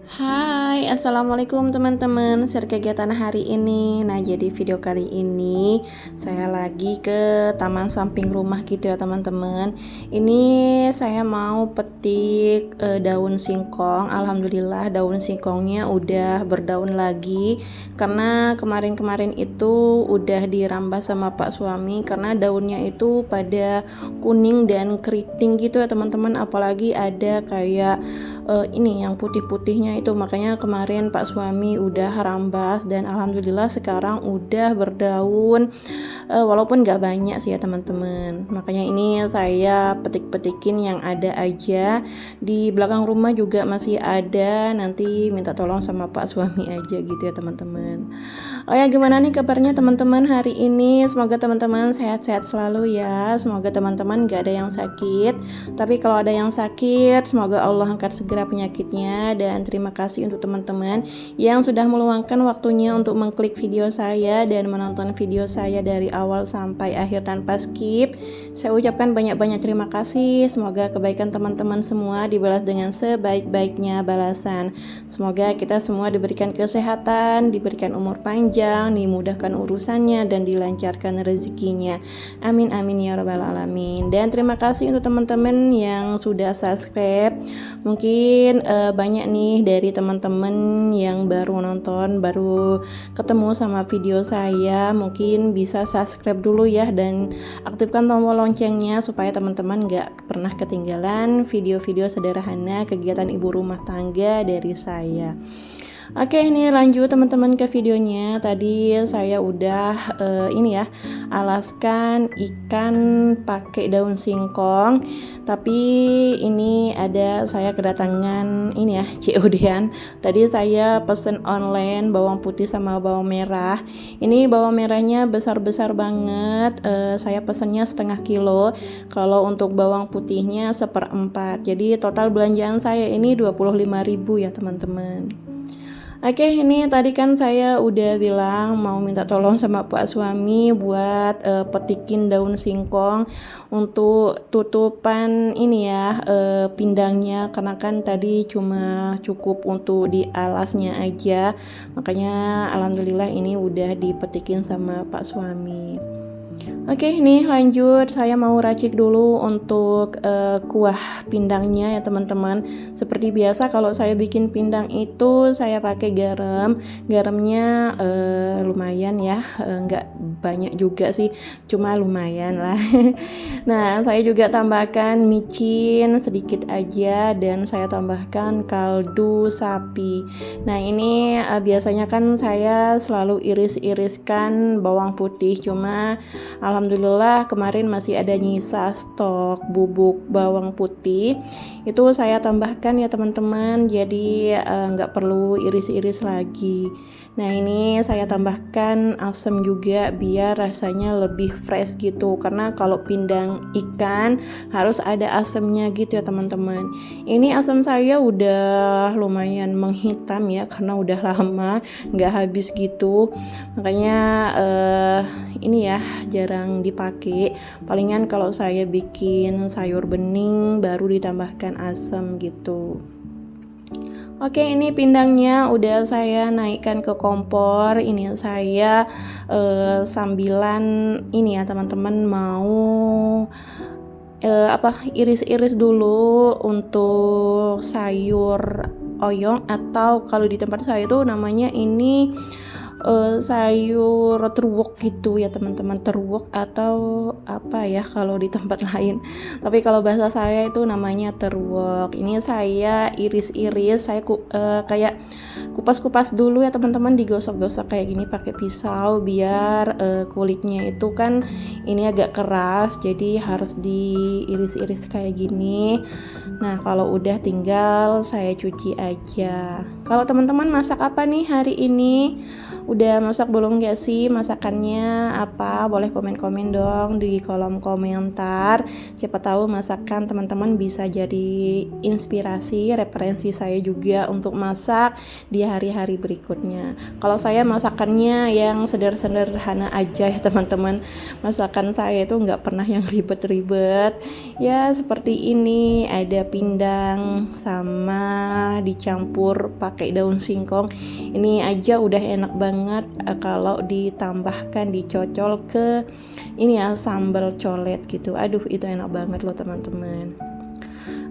Hai, assalamualaikum teman-teman. Share kegiatan hari ini. Nah, jadi video kali ini saya lagi ke taman samping rumah gitu ya teman-teman. Ini saya mau petik daun singkong. Alhamdulillah daun singkongnya udah berdaun lagi. Karena kemarin-kemarin itu udah dirambah sama Pak suami. Karena daunnya itu pada kuning dan keriting gitu ya teman-teman. Apalagi ada kayak ini yang putih-putihnya itu, makanya kemarin Pak suami udah rambas dan alhamdulillah sekarang udah berdaun, walaupun nggak banyak sih ya teman-teman. Makanya ini saya petik-petikin yang ada aja. Di belakang rumah juga masih ada, nanti minta tolong sama Pak suami aja gitu ya teman-teman. Oh ya, gimana nih kabarnya teman-teman hari ini? Semoga teman-teman sehat-sehat selalu ya. Semoga teman-teman gak ada yang sakit. Tapi kalau ada yang sakit, semoga Allah angkat segera penyakitnya. Dan terima kasih untuk teman-teman yang sudah meluangkan waktunya untuk mengklik video saya dan menonton video saya dari awal sampai akhir tanpa skip. Saya ucapkan banyak-banyak terima kasih. Semoga kebaikan teman-teman semua dibalas dengan sebaik-baiknya balasan. Semoga kita semua diberikan kesehatan, diberikan umur panjang, dimudahkan urusannya dan dilancarkan rezekinya. Amin amin ya rabbal alamin. Dan terima kasih untuk teman-teman yang sudah subscribe. Mungkin banyak nih dari teman-teman yang baru nonton, baru ketemu sama video saya, mungkin bisa subscribe dulu ya dan aktifkan tombol loncengnya supaya teman-teman gak pernah ketinggalan video-video sederhana kegiatan ibu rumah tangga dari saya. Oke, ini lanjut teman-teman ke videonya. Tadi saya udah alaskan ikan pakai daun singkong. Tapi ini ada saya kedatangan ini ya, COD-an. Tadi saya pesen online bawang putih sama bawang merah. Ini bawang merahnya besar-besar banget. Saya pesennya setengah kilo. Kalau untuk bawang putihnya 1/4. Jadi total belanjaan saya ini 25.000 ya teman-teman. Oke, ini tadi kan saya udah bilang mau minta tolong sama Pak suami buat petikin daun singkong untuk tutupan ini ya, pindangnya, karena kan tadi cuma cukup untuk di alasnya aja. Makanya alhamdulillah ini udah dipetikin sama Pak suami. Oke, ini lanjut. Saya mau racik dulu untuk kuah pindangnya ya teman-teman. Seperti biasa kalau saya bikin pindang itu saya pakai garam. Garamnya lumayan ya, nggak banyak juga sih, cuma lumayan lah. Nah, saya juga tambahkan micin sedikit aja dan saya tambahkan kaldu sapi. Nah, ini biasanya kan saya selalu iris-iriskan bawang putih, cuma alhamdulillah kemarin masih ada nyisa stok bubuk bawang putih, itu saya tambahkan ya teman-teman, jadi nggak perlu iris-iris lagi. Nah, ini saya tambahkan asam juga biar rasanya lebih fresh gitu, karena kalau pindang ikan harus ada asamnya gitu ya teman-teman. Ini asam saya udah lumayan menghitam ya, karena udah lama nggak habis gitu, makanya ini ya jarang dipakai. Palingan kalau saya bikin sayur bening baru ditambahkan asam gitu. Oke, ini pindangnya udah saya naikkan ke kompor. Ini saya sambilan ini ya teman-teman mau iris-iris dulu untuk sayur oyong, atau kalau di tempat saya itu namanya ini sayur terwok gitu ya teman-teman, terwok atau apa ya kalau di tempat lain, tapi kalau bahasa saya itu namanya terwok. Ini saya iris-iris, saya kayak kupas-kupas dulu ya teman-teman, digosok-gosok kayak gini pakai pisau biar kulitnya itu kan ini agak keras, jadi harus diiris-iris kayak gini. Nah, kalau udah tinggal saya cuci aja. Kalau teman-teman masak apa nih hari ini? Udah masak belum gak sih? Masakannya apa? Boleh komen-komen dong di kolom komentar. Siapa tahu masakan teman-teman bisa jadi inspirasi, referensi saya juga untuk masak di hari-hari berikutnya. Kalau saya masakannya yang sederhana aja ya teman-teman. Masakan saya itu nggak pernah yang ribet-ribet. Ya seperti ini, ada pindang sama dicampur pakai daun singkong. Ini aja udah enak banget kalau ditambahkan dicocol ke ini ya sambal colet gitu. Aduh itu enak banget loh teman-teman.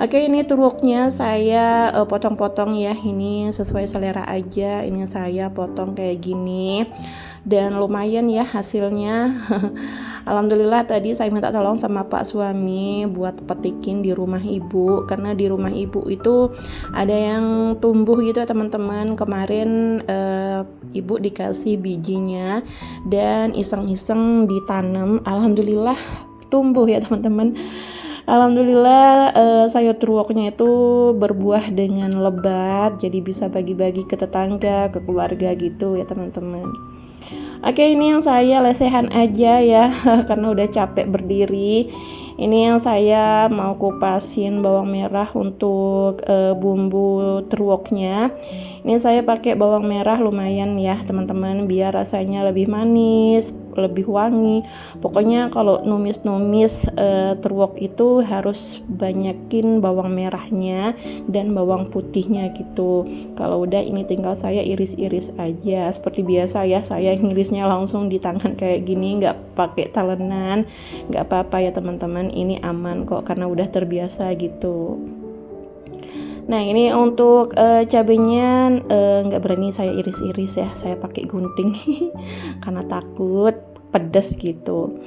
Oke, ini teruknya saya potong-potong ya, ini sesuai selera aja. Ini saya potong kayak gini dan lumayan ya hasilnya. Alhamdulillah tadi saya minta tolong sama Pak suami buat petikin di rumah ibu, karena di rumah ibu itu ada yang tumbuh gitu ya teman-teman. Kemarin ibu dikasih bijinya dan iseng-iseng ditanam, alhamdulillah tumbuh ya teman-teman. Alhamdulillah sayur terwoknya itu berbuah dengan lebat, jadi bisa bagi-bagi ke tetangga, ke keluarga gitu ya teman-teman. Oke, ini yang saya lesehan aja ya karena udah capek berdiri. Ini yang saya mau kupasin bawang merah untuk bumbu terwoknya. Ini saya pakai bawang merah lumayan ya teman-teman, biar rasanya lebih manis, lebih wangi. Pokoknya kalau numis-numis terwok itu harus banyakin bawang merahnya dan bawang putihnya gitu. Kalau udah ini tinggal saya iris-iris aja seperti biasa ya, saya ngirisnya langsung di tangan kayak gini, nggak pakai talenan. Nggak apa-apa ya teman-teman, ini aman kok karena udah terbiasa gitu. Nah ini untuk cabenya nggak berani saya iris-iris ya, saya pakai gunting karena takut pedas gitu.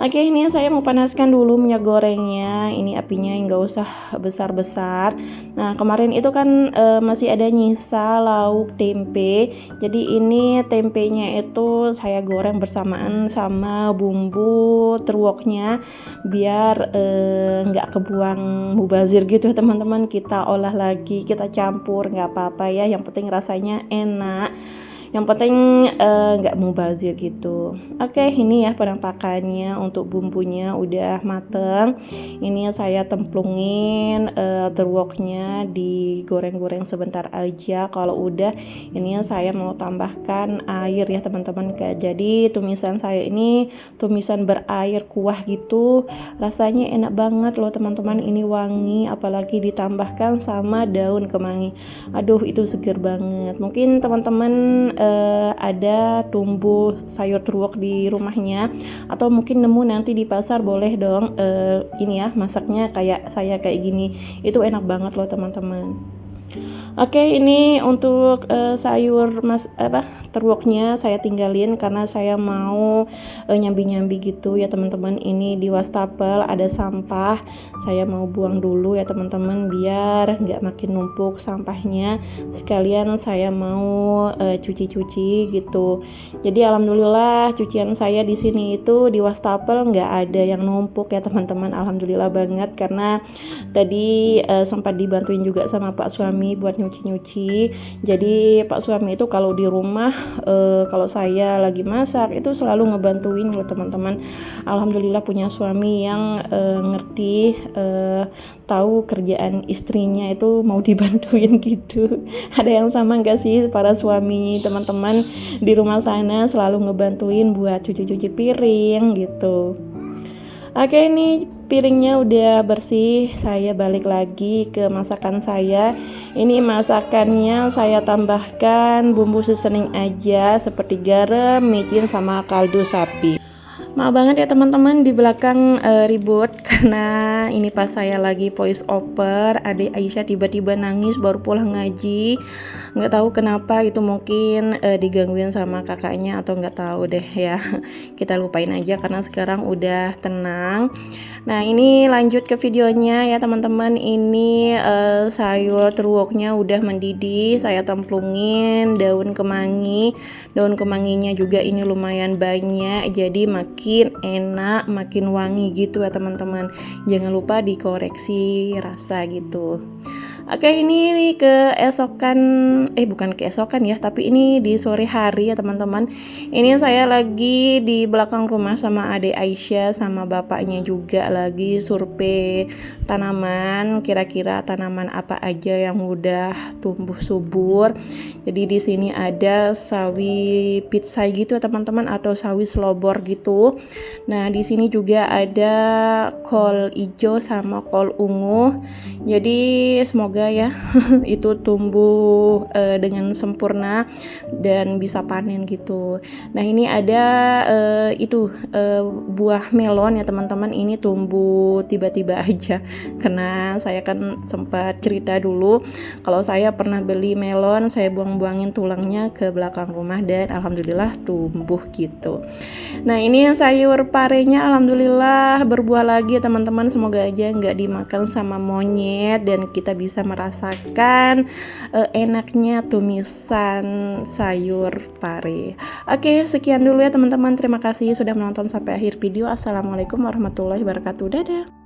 Oke, ini saya mau panaskan dulu minyak gorengnya. Ini apinya nggak usah besar-besar. Nah kemarin itu kan masih ada nyisa lauk tempe, jadi ini tempenya itu saya goreng bersamaan sama bumbu terwoknya biar nggak kebuang mubazir gitu ya teman-teman. Kita olah lagi, kita campur, nggak apa-apa ya, yang penting rasanya enak, yang penting nggak mubazir gitu. Oke, ini ya penampakannya untuk bumbunya udah mateng. Ini saya templungin terwoknya, digoreng-goreng sebentar aja. Kalau udah, ini saya mau tambahkan air ya teman-teman. Jadi tumisan saya ini tumisan berair kuah gitu, rasanya enak banget loh teman-teman. Ini wangi, apalagi ditambahkan sama daun kemangi. Aduh itu seger banget. Mungkin teman-teman ada tumbuh sayur terwok di rumahnya, atau mungkin nemu nanti di pasar, boleh dong ini ya masaknya kayak saya kayak gini, itu enak banget loh teman-teman. Oke, ini untuk sayur terwoknya saya tinggalin karena saya mau nyambi-nyambi gitu ya teman-teman. Ini di wastafel ada sampah, saya mau buang dulu ya teman-teman biar nggak makin numpuk sampahnya. Sekalian saya mau cuci-cuci gitu. Jadi alhamdulillah cucian saya di sini itu di wastafel nggak ada yang numpuk ya teman-teman. Alhamdulillah banget, karena tadi sempat dibantuin juga sama Pak suami buat nyuci-nyuci. Jadi Pak suami itu kalau di rumah kalau saya lagi masak itu selalu ngebantuin loh teman-teman. Alhamdulillah punya suami yang ngerti, tahu kerjaan istrinya itu mau dibantuin gitu. Ada yang sama nggak sih para suami teman-teman di rumah sana, selalu ngebantuin buat cuci-cuci piring gitu. Oke, ini piringnya udah bersih, saya balik lagi ke masakan saya. Ini masakannya saya tambahkan bumbu seasoning aja seperti garam, micin, sama kaldu sapi. Maaf banget ya teman-teman, di belakang ribut karena ini pas saya lagi voice over, adik Aisyah tiba-tiba nangis baru pulang ngaji. Nggak tahu kenapa, itu mungkin digangguin sama kakaknya atau nggak tahu deh ya. Kita lupain aja karena sekarang udah tenang. Nah ini lanjut ke videonya ya teman-teman. Ini sayur terwoknya udah mendidih, saya templungin daun kemangi. Daun kemanginya juga ini lumayan banyak, jadi makin enak, makin wangi gitu ya teman-teman. Jangan lupa dikoreksi rasa gitu. Oke, ini nih keesokan, bukan keesokan ya, tapi ini di sore hari ya teman-teman. Ini saya lagi di belakang rumah sama adik Aisyah sama bapaknya juga lagi survei tanaman, kira-kira tanaman apa aja yang mudah tumbuh subur. Jadi di sini ada sawi pitsai gitu ya teman-teman, atau sawi selobor gitu. Nah, di sini juga ada kol ijo sama kol ungu. Jadi semoga ya itu tumbuh dengan sempurna dan bisa panen gitu. Nah, ini ada buah melon ya teman-teman. Ini tumbuh tiba-tiba aja karena saya kan sempat cerita dulu kalau saya pernah beli melon, saya buang-buangin tulangnya ke belakang rumah dan alhamdulillah tumbuh gitu. Nah, ini sayur parenya alhamdulillah berbuah lagi ya teman-teman. Semoga aja nggak dimakan sama monyet dan kita bisa merasakan enaknya tumisan sayur pare. Oke, sekian dulu ya teman-teman. Terima kasih sudah menonton sampai akhir video. Assalamualaikum warahmatullahi wabarakatuh. Dadah.